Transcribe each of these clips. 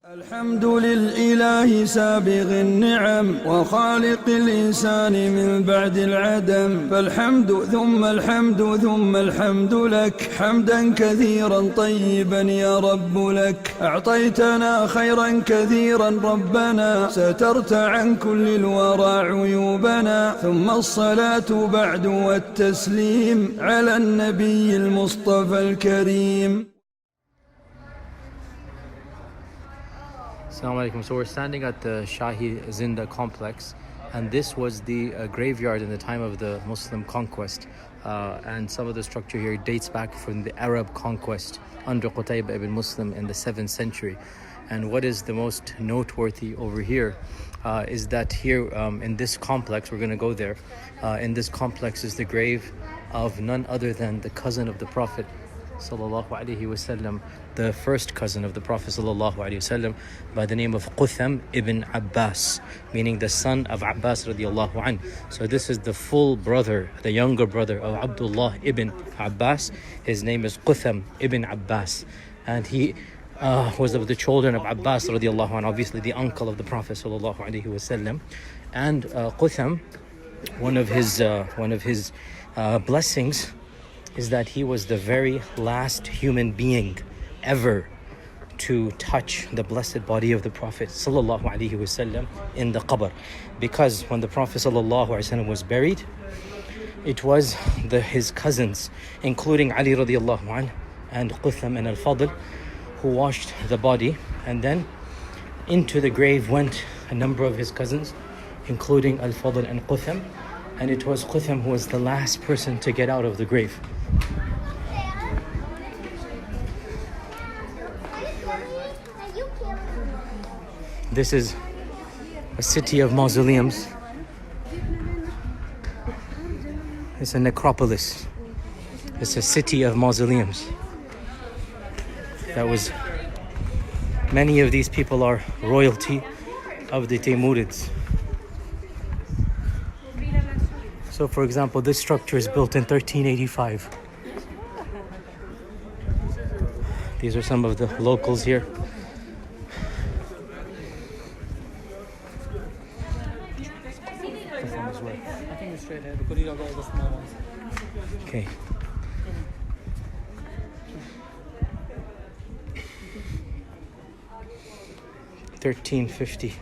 الحمد للإله سابغ النعم وخالق الإنسان من بعد العدم، فالحمد ثم الحمد ثم الحمد لك حمدا كثيرا طيبا يا رب لك. أعطيتنا خيرا كثيرا ربنا، سترت عن كل الورى عيوبنا، ثم الصلاة بعد والتسليم على النبي المصطفى الكريم. Assalamu alaikum. So we're standing at the Shahi Zinda Complex, and this was the graveyard in the time of the Muslim conquest, and some of the structure here dates back from the Arab conquest under Qutham ibn Muslim in the 7th century. And what is the most noteworthy over here is that here in this complex, we're going to go there, in this complex is the grave of none other than the cousin of the Prophet sallallahu alaihi wasallam, the first cousin of the Prophet sallallahu alaihi wasallam, by the name of Qutham ibn Abbas, meaning the son of Abbas radiallahu anh. So this is the full brother, the younger brother of Abdullah ibn Abbas. His name is Qutham ibn Abbas, and he was of the children of Abbas radiallahu anh, obviously the uncle of the Prophet sallallahu alaihi wasallam. And Qutham, one of his blessings is that he was the very last human being ever to touch the blessed body of the Prophet sallallahu alaihi wasallam in the qabr, because when the Prophet sallallahu alaihi wasallam was buried, it was his cousins, including Ali radiallahu anh and Qutham and Al-Fadl, who washed the body, and then into the grave went a number of his cousins, including Al-Fadl and Qutham, and it was Qutham who was the last person to get out of the grave. This is a city of mausoleums. It's a necropolis. It's a city of mausoleums. Many of these people are royalty of the Timurids. So for example, this structure is built in 1385. These are some of the locals here. Okay. $13.50.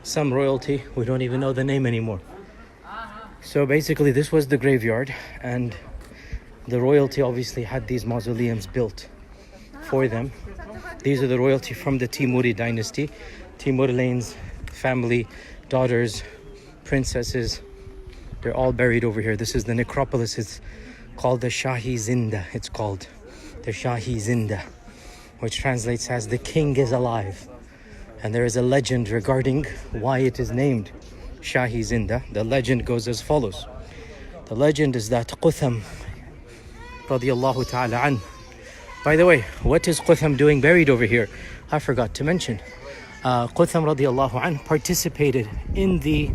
Some royalty, we don't even know the name anymore. So basically this was the graveyard, and the royalty obviously had these mausoleums built for them. These are the royalty from the Timurid dynasty. Timur Lane's family, daughters, princesses, they're all buried over here. This is the necropolis. It's called the Shahi Zinda. It's called the Shahi Zinda, which translates as the king is alive. And there is a legend regarding why it is named Shahi Zinda. The legend goes as follows. The legend is that Qutham radiallahu ta'ala an. By the way, what is Qutham doing buried over here? I forgot to mention. Qutham radiallahu an participated in the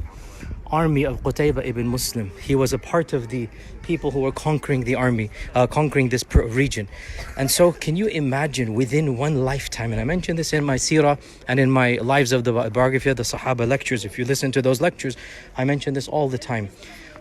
army of Qutham ibn Muslim. He was a part of the people who were conquering the army, conquering this region. And so can you imagine, within one lifetime, and I mentioned this in my seerah and in my lives of the biography of the Sahaba lectures, if you listen to those lectures, I mention this all the time,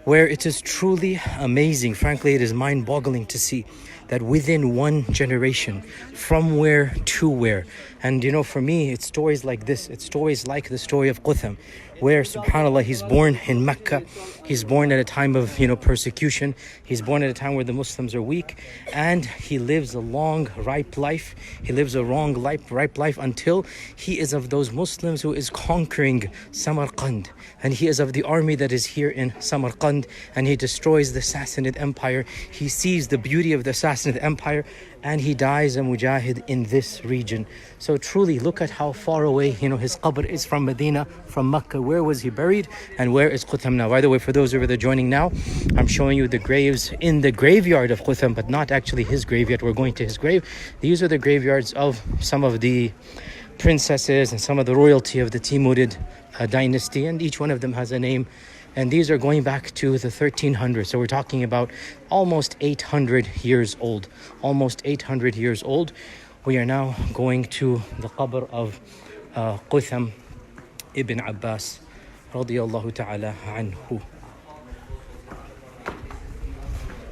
where it is truly amazing, frankly it is mind-boggling to see that within one generation, from where to where. And you know, for me, it's stories like this. It's stories like the story of Qutham, where subhanAllah, he's born in Mecca. He's born at a time of persecution. He's born at a time where the Muslims are weak, and he lives a long, ripe life. He lives a ripe life until he is of those Muslims who is conquering Samarkand, and he is of the army that is here in Samarkand, and he destroys the Sassanid Empire. He sees the beauty of the Sassanid Empire, and he dies a mujahid in this region. So truly, look at how far away his qabr is from Medina, from Mecca. Where was he buried, and where is Qutham now? By the way, for those of you that are joining now, I'm showing you the graves in the graveyard of Qutham, but not actually his grave yet. We're going to his grave. These are the graveyards of some of the princesses and some of the royalty of the Timurid dynasty, and each one of them has a name. And these are going back to the 1300s. So we're talking about almost 800 years old. Almost 800 years old. We are now going to the qabr of Qutham ibn Abbas radiyallahu ta'ala anhu.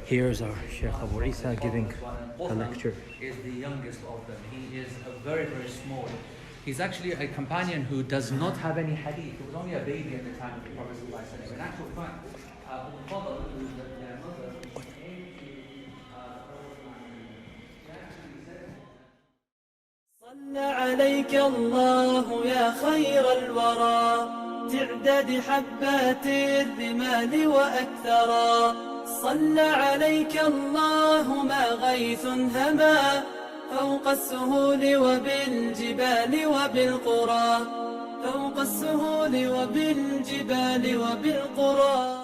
Here's our Shaykh Abu Isa giving a lecture. Is the youngest of them. He is very, very small. He's actually a companion who does not have any hadith. He was only a baby at the time of the Prophet ﷺ. In actual fact, the father, who was their mother, came to صلى عليك الله يا خير الورى تعداد حبات الرمال وأكثرا صلى عليك الله ما غيث هما فوق السهول وبالجبال وبالقرى فوق السهول وبالجبال وبالقرى